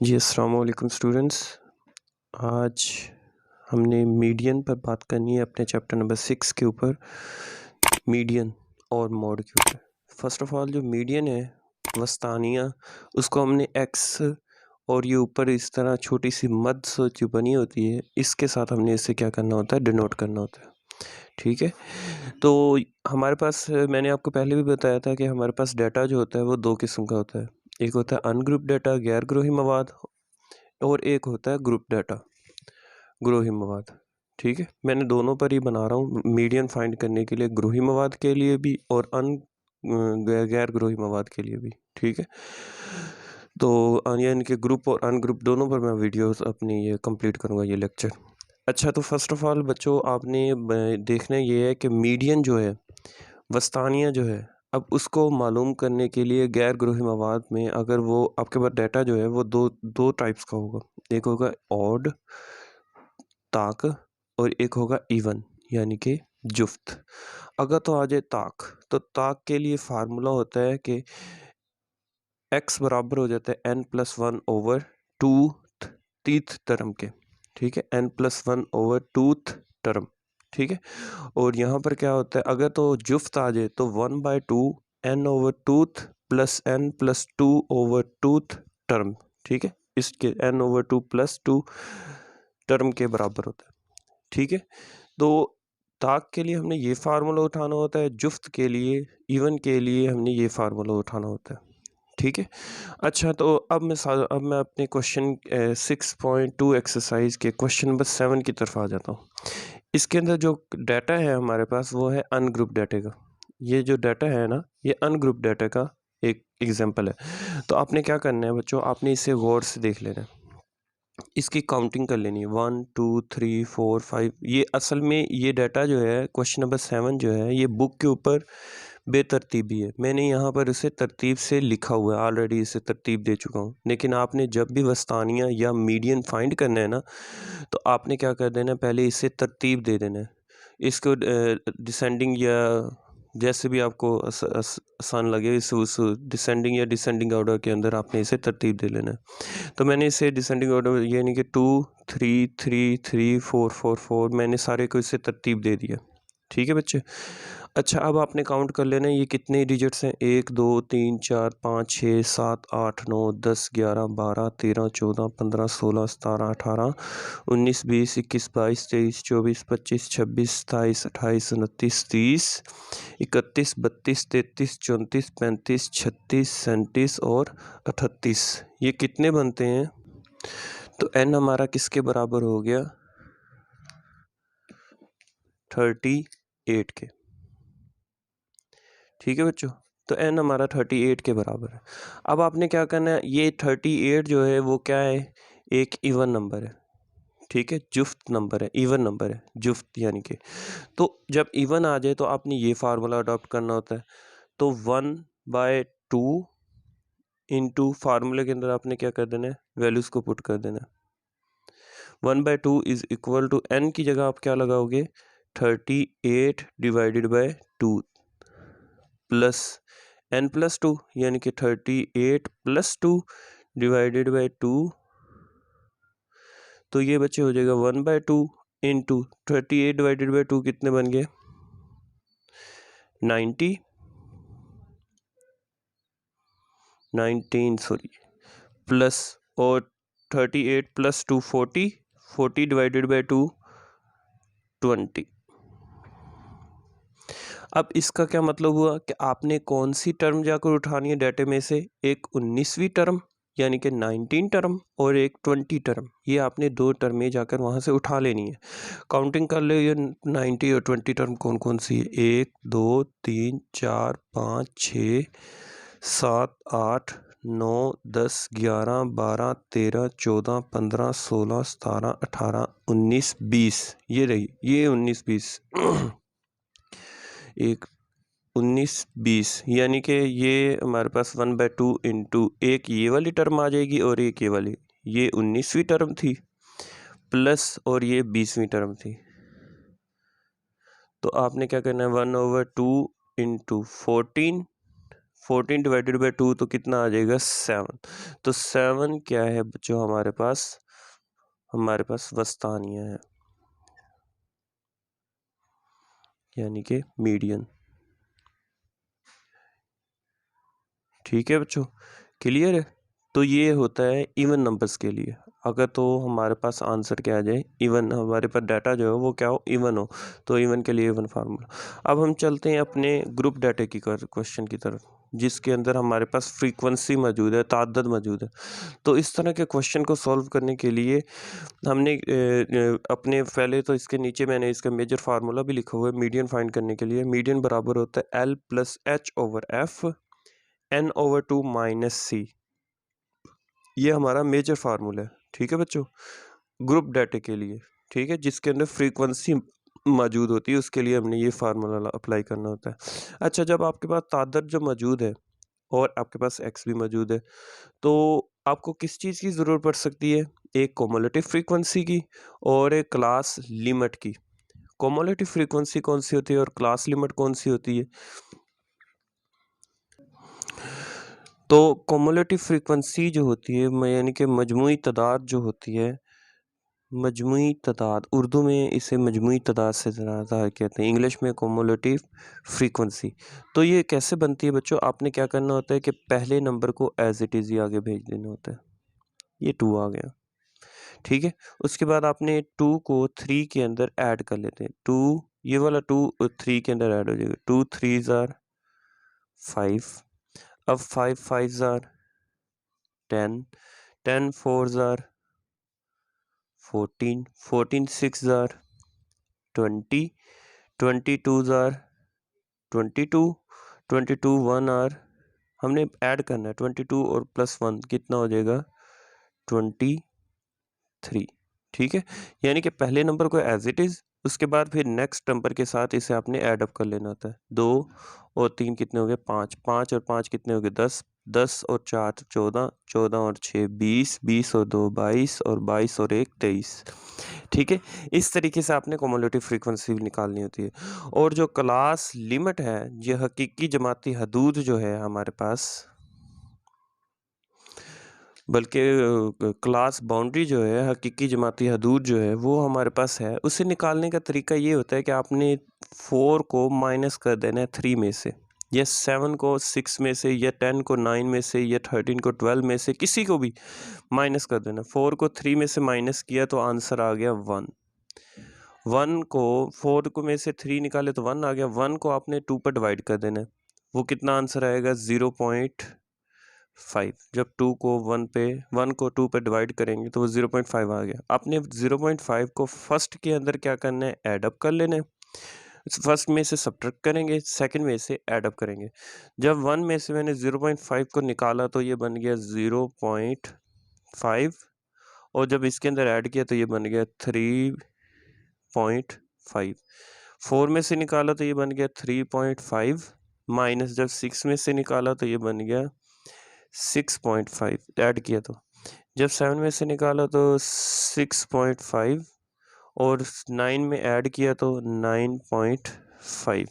जी, अस्सलाम वालेकुम स्टूडेंट्स। आज हमने मीडियन पर बात करनी है अपने चैप्टर नंबर 6 के ऊपर, मीडियन और मॉड के ऊपर। फर्स्ट ऑफ ऑल जो मीडियन है, वस्तानिया, उसको हमने एक्स और ये ऊपर इस तरह छोटी सी मद सी जो बनी होती है, इसके साथ हमने इसे क्या करना होता है, डिनोट करना होता है। ठीक है, तो हमारे पास मैंने आपको पहले भी बताया था कि हमारे पास डाटा जो होता है वो दो किस्म का होता है। एक होता है अनग्रुप डाटा, गैर ग्रोही मवाद, और एक होता है ग्रुप डाटा, ग्रोही मवाद। ठीक है, मैंने दोनों पर ही बना रहा हूँ मीडियन फाइंड करने के लिए, ग्रोही मवाद के लिए भी और गैर ग्रोही मवाद के लिए भी। ठीक है, तो यानी कि ग्रुप और अनग्रुप दोनों पर मैं वीडियोस अपनी ये कंप्लीट करूँगा, ये लेक्चर। अच्छा, तो फर्स्ट ऑफ ऑल बच्चों, आपने देखना ये है कि मीडियन जो है, वस्तानिया जो है, अब उसको मालूम करने के लिए गैर ग्रोही मवाद में अगर वो आपके पास डाटा जो है वो दो टाइप्स का होगा। एक होगा ऑड, ताक, और एक होगा इवन, यानी कि जुफ्त। अगर तो आ जाए ताक, तो ताक के लिए फार्मूला होता है कि x बराबर हो जाता है n+1 ओवर टूथ, तीथ टर्म के। ठीक है, n+1 ओवर टूथ टर्म। ठीक है, और यहाँ पर क्या होता है, अगर तो जुफ्त आ जाए तो 1/2 n over tooth plus n+2 over tooth term. ठीक है, इसके n ओवर 2 + 2 टर्म के बराबर होता है। ठीक है, तो ताक के लिए हमने ये फार्मूला उठाना होता है, जुफ्त के लिए, इवन के लिए हमने ये फार्मूला उठाना होता है। ठीक है, अच्छा, तो अब मैं अपने क्वेश्चन 6.2 एक्सरसाइज के क्वेश्चन नंबर 7 की तरफ आ जाता हूँ। इसके अंदर जो डाटा है हमारे पास वो है अनग्रुप डाटा का। ये जो डाटा है ना, ये अनग्रुप डाटा का एक एग्जांपल है। तो आपने क्या करना है बच्चों, आपने इसे गौर से देख लेना है, इसकी काउंटिंग कर लेनी है 1 2 3 4 5। ये असल में ये डाटा जो है क्वेश्चन नंबर 7 जो है, ये बुक के ऊपर बेतरतीबी है। मैंने यहाँ पर इसे तरतीब से लिखा हुआ है, ऑलरेडी इसे तरतीब दे चुका हूँ। लेकिन आपने जब भी वस्तानिया या मीडियन फाइंड करना है ना, तो आपने क्या कर देना है, पहले इसे तरतीब दे देना है। इसको डिसेंडिंग या जैसे भी आपको आसान लगे, इस उस डिसेंडिंग या डिसेंडिंग ऑर्डर के अंदर आपने इसे तरतीब दे लेना है। तो मैंने इसे डिसेंडिंग ऑर्डर यानी कि 2 3 3 3 4 4 4 मैंने सारे को इसे तरतीब दे दिया। ठीक है बच्चे। अच्छा, अब आपने काउंट कर लेना है ये कितने डिजिट्स हैं, 1 2 3 4 5 6 7 8 9 10 11 12 13 14 15 16 17 18 19 20 21 22 23 24 25 26 27 28 29 30 31 32 33 34 35 36 37 और 38। ये कितने बनते हैं, तो n हमारा किसके बराबर हो गया, 38 के। ठीक है बच्चों, तो n हमारा 38 के बराबर है। अब आपने क्या करना है, ये 38 जो है वो क्या है, एक इवन नंबर है। ठीक है, जुफ्त नंबर है, इवन नंबर है, जुफ्त यानी कि। तो जब इवन आ जाए तो आपने ये फार्मूला अडॉप्ट करना होता है। तो 1/2 इंटू फार्मूले के अंदर आपने क्या कर देना है, वैल्यूज को पुट कर देना है। 1/2 इज इक्वल टू n की जगह आप क्या लगाओगे, 38 डिवाइडेड बाय 2 प्लस n+2 यानी कि 38 + 2 डिवाइडेड बाय 2। तो ये बच्चे हो जाएगा 1/2 इंटू 38 डिवाइडेड बाय 2 कितने बन गए, 90 19 सॉरी, प्लस और 38 + 2 40 40 डिवाइडेड बाय 2 20। अब इसका क्या मतलब हुआ कि आपने कौन सी टर्म जाकर उठानी है डाटे में से, एक 19वीं टर्म यानी कि 19 टर्म और एक 20 टर्म। ये आपने दो टर्में जाकर वहाँ से उठा लेनी है। काउंटिंग कर ले, ये 90 और 20 टर्म कौन कौन सी है, 1 2 3 4 5 6 7 8 9 10 11 12 13 14 15 16 17 18 19 20। ये रही, ये 19 20 एक 19 20 यानी कि ये हमारे पास 1/2 इंटू एक ये वाली टर्म आ जाएगी और एक ये वाली, ये 19वीं टर्म थी प्लस और ये 20वीं टर्म थी। तो आपने क्या करना है, 1/2 इंटू 14 14 डिवाइडेड बाई 2 तो कितना आ जाएगा 7। तो 7 क्या है बच्चों हमारे पास वस्तानिया है, यानी कि मीडियन। ठीक है बच्चों, क्लियर है। तो ये होता है इवन नंबर्स के लिए। अगर तो हमारे पास आंसर क्या आ जाए, इवन, हमारे पास डाटा जो है वो क्या हो, इवन हो, तो इवन के लिए इवन फार्मूला। अब हम चलते हैं अपने ग्रुप डाटा की क्वेश्चन की तरफ, जिसके अंदर हमारे पास फ्रीक्वेंसी मौजूद है, तादाद मौजूद है। तो इस तरह के क्वेश्चन को सॉल्व करने के लिए हमने अपने पहले तो इसके नीचे मैंने इसका मेजर फार्मूला भी लिखा हुआ है मीडियन फाइंड करने के लिए। मीडियन बराबर होता है L plus H over F n over 2 minus C. ये हमारा मेजर फार्मूला है। ठीक है बच्चों, ग्रुप डाटा के लिए। ठीक है, जिसके अंदर फ्रीक्वेंसी मौजूद होती है, उसके लिए हमने ये फार्मूला अप्लाई करना होता है। अच्छा, जब आपके पास तादाद जो मौजूद है और आपके पास एक्स भी मौजूद है, तो आपको किस चीज़ की ज़रूरत पड़ सकती है, एक कोमुलेटिव फ्रीक्वेंसी की और एक क्लास लिमिट की। कोमुलेटिव फ्रीक्वेंसी कौन सी होती है और क्लास लिमिट कौन सी होती है? तो कोमुलेटिव फ्रीक्वेंसी जो होती है, यानी कि मजमुई तादाद जो होती है, मजमुई तादाद, उर्दू में इसे मजमुई तादाद से ज़्यादा कहते हैं, इंग्लिश में कोमुलेटिव फ्रीक्वेंसी। तो ये कैसे बनती है बच्चों? आपने क्या करना होता है कि पहले नंबर को एज इट इज़ ही आगे भेज देना होता है। ये 2 आ गया, ठीक है। उसके बाद आपने 2 को 3 के अंदर ऐड कर लेते हैं। 2, ये वाला 2 3 के अंदर ऐड हो जाएगा। 2 3 ज़ार 5। अब 5 5 ज़ार 10, 10 4 ज़ार 14, 14 6 ज़ार 20, 22 ज़ार 22, 22 1 आर, हमने ऐड करना है 22 और प्लस 1 कितना हो जाएगा 23। ठीक है, यानी कि पहले नंबर को एज इट इज़, उसके बाद फिर नेक्स्ट नंबर के साथ इसे आपने ऐड अप कर लेना होता है। 2 और 3 कितने हो गए 5, 5 और 5 कितने हो गए 10, 10 और 4 14, 14 और 6 20, 20 और 2 22 और 22 और 1 23। ठीक है, इस तरीके से आपने कोमुलेटिव फ्रीक्वेंसी निकालनी होती है। और जो क्लास लिमिट है, ये हकीकी जमाती हदूद जो है हमारे पास, बल्कि क्लास बाउंड्री जो है, हकीकी जमाती हदूद जो है वो हमारे पास है। उसे निकालने का तरीका ये होता है कि आपने 4 को माइनस कर देना है 3 में से, या 7 को 6 में से, या 10 को 9 में से, या 13 को 12 में से, किसी को भी माइनस कर देना। 4 को 3 में से माइनस किया तो आंसर आ गया 1। 1 को 4 को में से 3 निकाले तो 1 आ गया। 1 को आपने 2 पर डिवाइड कर देना है, वो कितना आंसर आएगा 0.5। जब 2 को 1 पे 1 को 2 पे डिवाइड करेंगे तो वो 0.5 आ गया। आपने 0.5 को फर्स्ट के अंदर क्या करना है, ऐड अप कर लेना है। फर्स्ट में से सब्ट्रैक्ट करेंगे, सेकंड में से ऐड अप करेंगे। जब 1 में से मैंने 0.5 को निकाला तो ये बन गया 0.5, और जब इसके अंदर ऐड किया तो ये बन गया 3.5। 4 में से निकाला तो ये बन गया 3.5, माइनस जब 6 में से निकाला तो ये बन गया 6.5, ऐड किया तो जब 7 में से निकाला तो 6.5, और 9 में ऐड किया तो 9.5।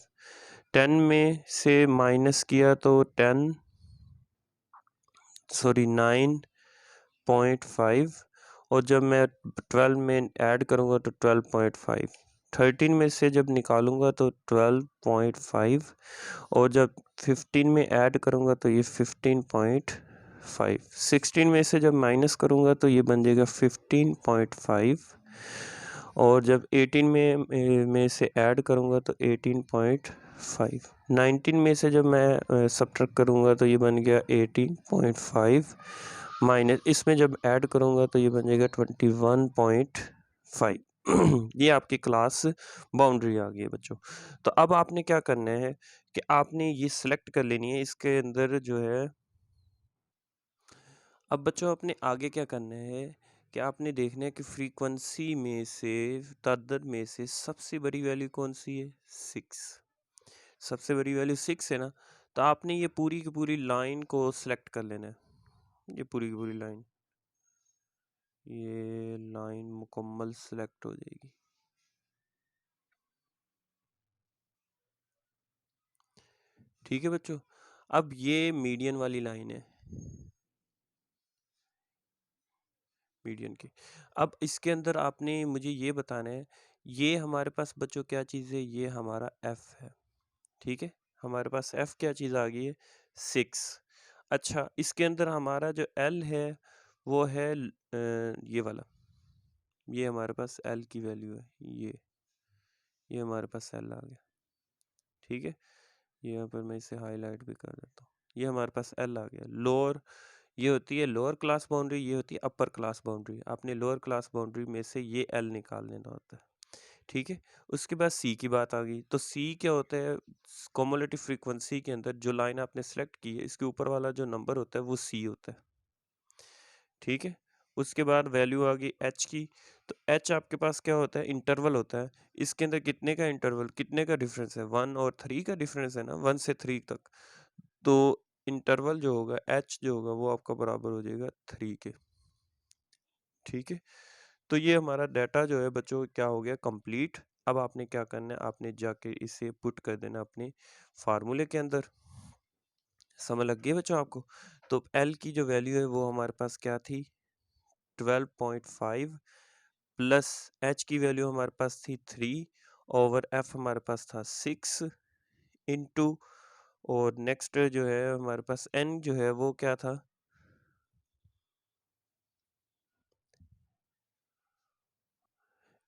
10 में से माइनस किया तो 9.5, और जब मैं 12 में ऐड करूँगा तो 12.5। 13 में से जब निकालूंगा तो 12.5, और जब 15 में ऐड करूँगा तो ये 15.5। 16 में से जब माइनस करूँगा तो ये बन जाएगा 15.5, और जब 18 में से ऐड करूँगा तो 18.5। 19 में से जब मैं सब्ट्रैक्ट करूँगा तो ये बन गया 18.5, माइनस इसमें जब ऐड करूँगा तो ये बन जाएगा 21.5। ये आपकी क्लास बाउंड्री आ गई है बच्चों। तो अब आपने क्या करना है कि आपने ये सिलेक्ट कर लेनी है इसके अंदर जो है। अब बच्चों अपने आगे क्या करना है कि आपने देखना है कि फ्रीक्वेंसी में से, तादाद में से सबसे बड़ी वैल्यू कौन सी है, 6। सबसे बड़ी वैल्यू 6 है ना, तो आपने ये पूरी की पूरी लाइन को सिलेक्ट कर लेना है। ये पूरी की पूरी लाइन, ये लाइन मुकम्मल सिलेक्ट हो जाएगी। ठीक है बच्चों, अब ये मीडियन वाली लाइन है, मीडियन की। अब इसके अंदर आपने मुझे ये बताना है, ये हमारे पास बच्चों क्या चीज़ है, ये हमारा f है, ठीक है। हमारे पास f क्या चीज़ आ गई है, 6। अच्छा, इसके अंदर हमारा जो l है वो है ये वाला, ये हमारे पास l की वैल्यू है, ये हमारे पास l आ गया, ठीक है। यहाँ पर मैं इसे हाईलाइट भी कर देता हूँ, ये हमारे पास l आ गया। लोअर, ये होती है लोअर क्लास बाउंड्री, ये होती है अपर क्लास बाउंड्री। आपने लोअर क्लास बाउंड्री में से ये l निकाल लेना होता है, ठीक है। उसके बाद c की बात आ गई, तो c क्या होता है, कॉमुलेटिव फ्रीक्वेंसी के अंदर जो लाइन आपने सेलेक्ट की है, इसके ऊपर वाला जो नंबर होता है वो c होता है, ठीक है। उसके बाद वैल्यू आ गई h की, तो h आपके पास क्या होता है, इंटरवल होता है। इसके अंदर कितने का इंटरवल, कितने का डिफरेंस है, 1 और 3 का डिफरेंस है ना, 1 से 3 तक। तो इंटरवल जो होगा h जो होगा वो आपका बराबर हो जाएगा 3 के, ठीक है। तो ये हमारा डाटा जो है बच्चों क्या हो गया, कंप्लीट। अब आपने क्या करना है, आपने जाके इसे पुट कर देना अपने फार्मूले के अंदर। समझ लग गई बच्चों आपको। तो L की जो वैल्यू है वो हमारे पास क्या थी, 12.5 प्लस H की वैल्यू हमारे पास थी 3 ओवर F हमारे पास था 6 इंटू, और नेक्स्ट जो है हमारे पास N जो है वो क्या था,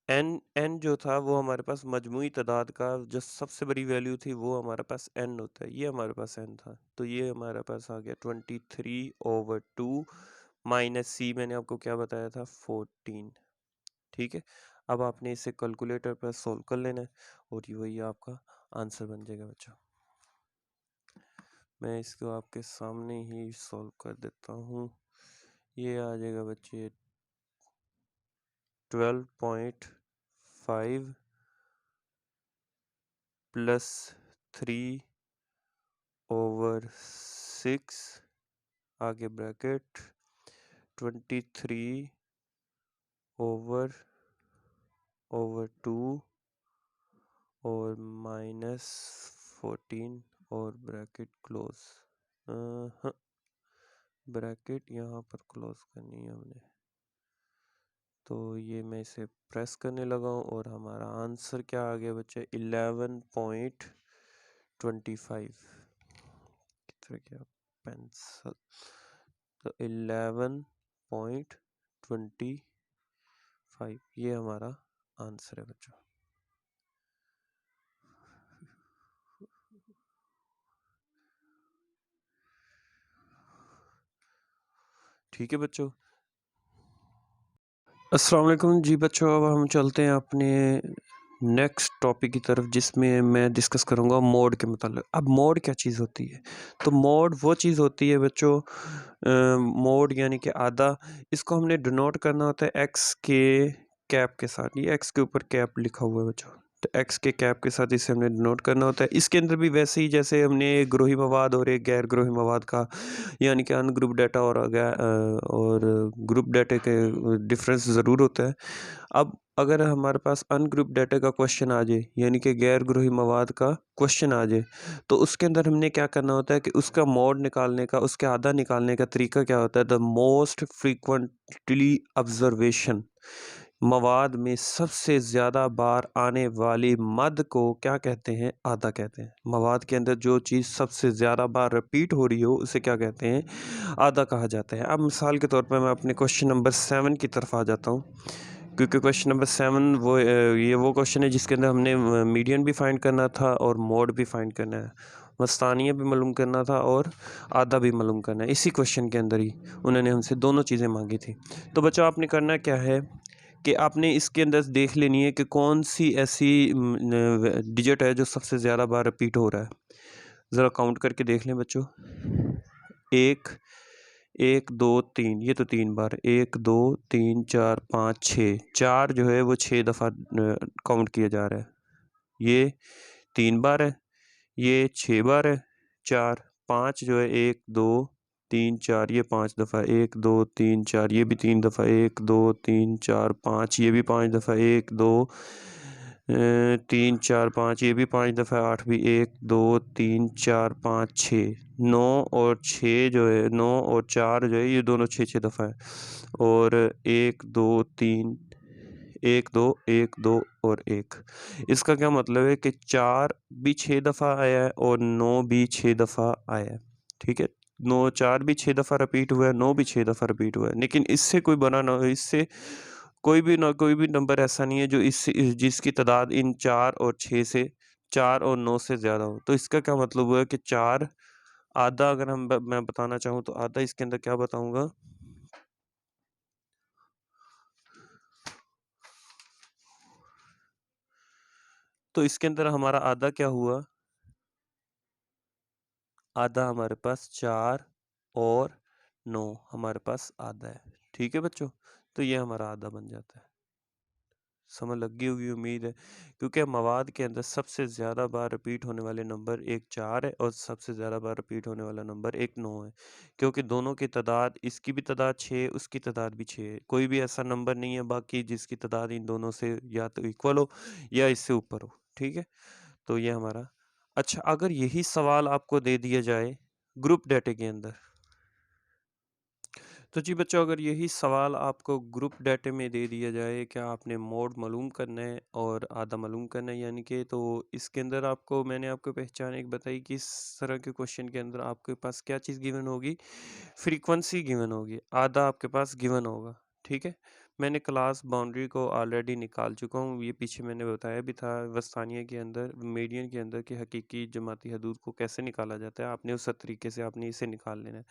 n जो था वो हमारे पास मजमुई तादाद का जो सबसे बड़ी वैल्यू थी वो हमारे पास n होता है, ये हमारे पास n था। तो ये हमारे पास आ गया 23/2 माइनस c, मैंने आपको क्या बताया था, 14, ठीक है। अब आपने इसे कैलकुलेटर पर सोल्व कर लेना है और ये वही आपका आंसर बन जाएगा बच्चों। मैं इसको आपके सामने ही सॉल्व कर देता हूँ। ये आ जाएगा बच्चे 12.5 प्लस 3 ओवर 6 आगे ब्रैकेट 23 ओवर 2 और माइनस 14 और ब्रैकेट क्लोज, ब्रैकेट यहाँ पर क्लोज करनी है हमने। तो ये मैं इसे प्रेस करने लगा हूँ और हमारा आंसर क्या आ गया बच्चे, 11.25। कितना क्या पेंसिल, तो 11.25 ये हमारा आंसर है बच्चों। ठीक है बच्चों। अस्सलाम वालेकुम जी बच्चों, अब हम चलते हैं अपने नेक्स्ट टॉपिक की तरफ जिसमें मैं डिस्कस करूंगा मोड के मतलब। अब मोड क्या चीज़ होती है, तो मोड वो चीज़ होती है बच्चों, मोड यानी कि आधा, इसको हमने डिनोट करना होता है एक्स के कैप के साथ। ये एक्स के ऊपर कैप लिखा हुआ है बच्चों, तो एक्स के कैप के साथ इसे हमने डिनोट करना होता है। इसके अंदर भी वैसे ही जैसे हमने ग्रोही मवाद और एक गैर ग्रोही मवाद का यानी कि अनग्रुप डाटा और ग्रुप डाटा के डिफरेंस ज़रूर होता है। अब अगर हमारे पास अनग्रुप डाटा का क्वेश्चन आ जाए यानी कि गैर ग्रोही मवाद का क्वेश्चन आ जाए, तो उसके अंदर हमने क्या करना होता है कि उसका मोड निकालने का, उसके आधा निकालने का तरीका क्या होता है, द मोस्ट फ्रीक्वेंटली ऑब्जर्वेशन, मवाद में सबसे ज़्यादा बार आने वाली मद को क्या कहते हैं, आधा कहते हैं। मवाद के अंदर जो चीज़ सबसे ज़्यादा बार रिपीट हो रही हो उसे क्या कहते हैं, आधा कहा जाता है। अब मिसाल के तौर पर मैं अपने क्वेश्चन नंबर 7 की तरफ आ जाता हूँ, क्योंकि क्वेश्चन नंबर 7 ये वो क्वेश्चन है जिसके अंदर हमने मीडियन भी फाइंड करना था और मोड भी फाइंड करना है, मस्तानिया भी मालूम करना था और आधा भी मालूम करना है। इसी क्वेश्चन के अंदर ही उन्होंने हमसे दोनों चीज़ें मांगी थी। तो बच्चों आपने करना क्या है कि आपने इसके अंदर देख लेनी है कि कौन सी ऐसी डिजिट है जो सबसे ज़्यादा बार रिपीट हो रहा है। ज़रा काउंट करके देख लें बच्चों, 1 2 3, ये तो 3 बार, 1 2 3 4 5 6, 4 जो है वो 6 दफ़ा काउंट किया जा रहा है। ये 3 बार है, ये 6 बार है, 4 5 जो है 1 2 3 4, ये 5 दफ़ा, 1 2 3 4, ये भी 3 दफ़ा, 1 2 3 4 5, ये भी 5 दफ़ा, 1 2 3 4 5, ये भी 5 दफ़ा, 8 भी, 1 2 3 4 5 6, 9 और 6 जो है, 9 और 4 जो है, ये दोनों 6 दफ़ा है। और 1 2 3, 1 2 1 2 और 1। इसका क्या मतलब है कि 4 भी 6 दफ़ा आया है और 9 भी 6 दफ़ा आया है। ठीक है, 9 4 भी 6 दफ़ा रिपीट हुआ है, 9 भी 6 दफ़ा रिपीट हुआ है। लेकिन इससे कोई बड़ा ना, इससे कोई भी नंबर ऐसा नहीं है जो जिसकी तादाद इन 4 और 6 से, 4 और 9 से ज़्यादा हो। तो इसका क्या मतलब हुआ कि 4 आधा, अगर मैं बताना चाहूँ तो आधा इसके अंदर क्या बताऊँगा, तो इसके अंदर हमारा आधा क्या हुआ, आधा हमारे पास 4 और 9 हमारे पास आधा है। ठीक है बच्चों, तो ये हमारा आधा बन जाता है। समझ लग गई होगी उम्मीद है, क्योंकि मवाद के अंदर सबसे ज़्यादा बार रिपीट होने वाले नंबर एक 4 है और सबसे ज़्यादा बार रिपीट होने वाला नंबर एक 9 है, क्योंकि दोनों की तादाद, इसकी भी तादाद 6, उसकी तादाद भी 6 है। कोई भी ऐसा नंबर नहीं है बाकी जिसकी तादाद इन दोनों से या तो इक्वल हो या इससे ऊपर हो। ठीक है, तो ये हमारा। अच्छा, अगर यही सवाल आपको दे दिया जाए ग्रुप डाटे के अंदर, तो जी बच्चों, अगर यही सवाल आपको ग्रुप डाटे में दे दिया जाए, क्या आपने मोड मालूम करना है और आधा मालूम करना है, यानी कि, तो इसके अंदर आपको, मैंने आपको पहचान एक बताई कि इस तरह के क्वेश्चन के अंदर आपके पास क्या चीज़ गिवन होगी, फ्रीक्वेंसी गिवन होगी, आधा आपके पास गिवन होगा। ठीक है, मैंने क्लास बाउंड्री को ऑलरेडी निकाल चुका हूँ, ये पीछे मैंने बताया भी था वस्तानिया के अंदर, मीडियन के अंदर कि हकीकी जमाती हदूद को कैसे निकाला जाता है। आपने उस तरीके से आपने इसे निकाल लेना है।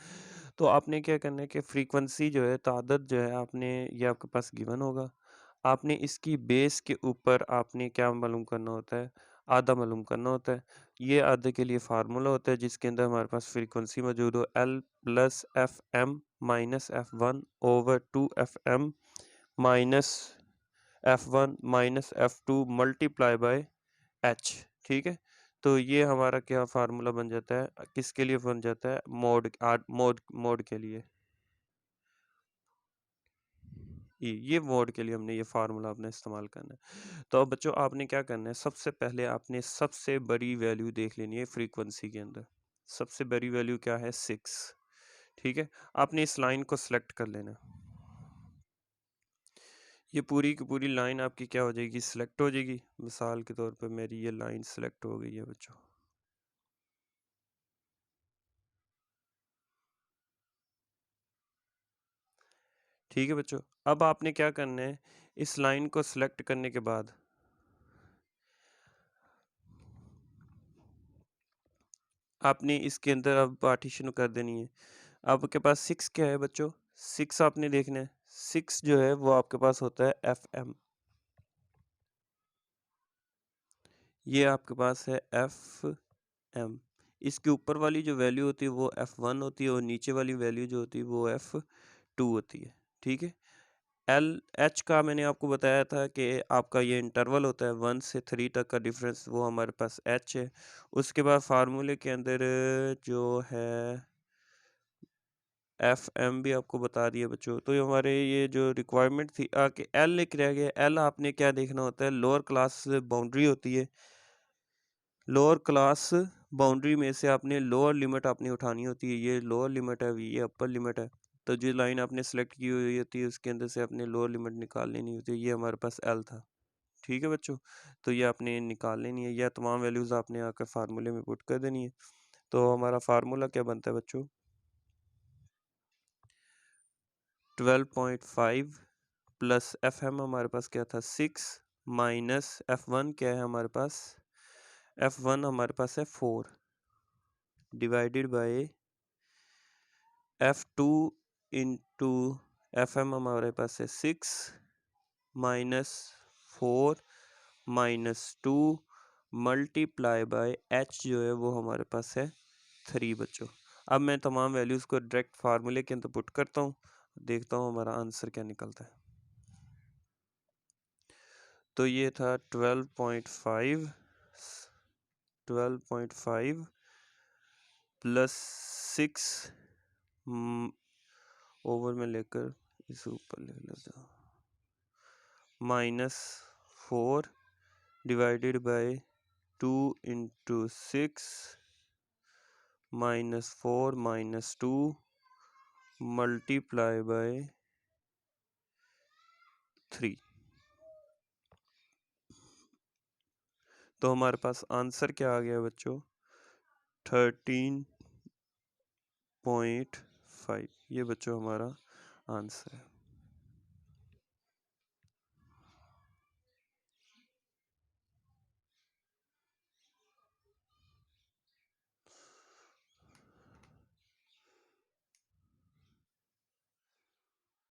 तो आपने क्या करना है कि फ्रीक्वेंसी जो है, तादाद जो है, आपने ये आपके पास गिवन होगा, आपने इसकी बेस के ऊपर आपने क्या मालूम करना होता है, आधा मालूम करना होता है। ये आधे के लिए फार्मूला होता है जिसके अंदर हमारे पास फ्रीक्वेंसी मौजूद हो, L plus F M minus F1 over 2 FM minus F1 minus F2 multiply by H। ठीक है, तो ये हमारा क्या फार्मूला बन जाता है, किसके लिए बन जाता है, मोड के लिए। ये मोड के लिए हमने ये फार्मूला अपने इस्तेमाल करना है। तो अब बच्चों, आपने क्या करना है, सबसे पहले आपने सबसे बड़ी वैल्यू देख लेनी है फ्रीक्वेंसी के अंदर। सबसे बड़ी वैल्यू क्या है, 6। ठीक है, आपने इस लाइन को सिलेक्ट कर लेना। ये पूरी की पूरी लाइन आपकी क्या हो जाएगी, सिलेक्ट हो जाएगी। मिसाल के तौर पर मेरी ये लाइन सिलेक्ट हो गई है बच्चों। ठीक है बच्चों, अब आपने क्या करना है, इस लाइन को सिलेक्ट करने के बाद आपने इसके अंदर अब पार्टीशन कर देनी है। आपके पास 6 क्या है बच्चों, 6 आपने देखना है। 6 जो है वो आपके पास होता है FM। ये आपके पास है FM। इसके ऊपर वाली जो वैल्यू होती है वो F1 होती है और नीचे वाली वैल्यू जो होती है वो F2 होती है। ठीक है, H का मैंने आपको बताया था कि आपका ये इंटरवल होता है 1 से 3 तक का डिफरेंस, वो हमारे पास H है। उसके बाद फार्मूले के अंदर जो है FM भी आपको बता दिया बच्चों। तो ये हमारे ये जो रिक्वायरमेंट थी कि L एक रह गया। L आपने क्या देखना होता है, लोअर क्लास बाउंड्री होती है। लोअर क्लास बाउंड्री में से आपने लोअर लिमिट आपने उठानी होती है। ये लोअर लिमिट है, ये अपर लिमिट है। तो जो लाइन आपने सेलेक्ट की हुई होती है उसके अंदर से आपने लोअर लिमिट निकाल लेनी होती है। ये हमारे पास L था। ठीक है बच्चों, तो ये आपने निकाल लेनी है। यह तमाम वैल्यूज़ आपने आकर फार्मूले में पुट कर देनी है। तो हमारा फार्मूला क्या बनता है बच्चों, 12.5 प्लस FM हमारे पास क्या था, 6 माइनस F1 क्या है हमारे पास, F1 हमारे पास है 4 divided by F2 into FM हमारे पास है 6 minus 4 minus 2 multiply by H जो है वो हमारे पास है 3 बच्चों। अब मैं तमाम वैल्यूज़ को डायरेक्ट फार्मूले के अंदर पुट करता हूँ, देखता हूँ हमारा आंसर क्या निकलता है। तो ये था 12.5 प्लस 6 ओवर में लेकर इसे ऊपर ले लेता हूँ, minus 4 divided by 2 into 6 -4 -2 multiply by 3। तो हमारे पास आंसर क्या आ गया बच्चों? 13.5। ये बच्चों हमारा आंसर है।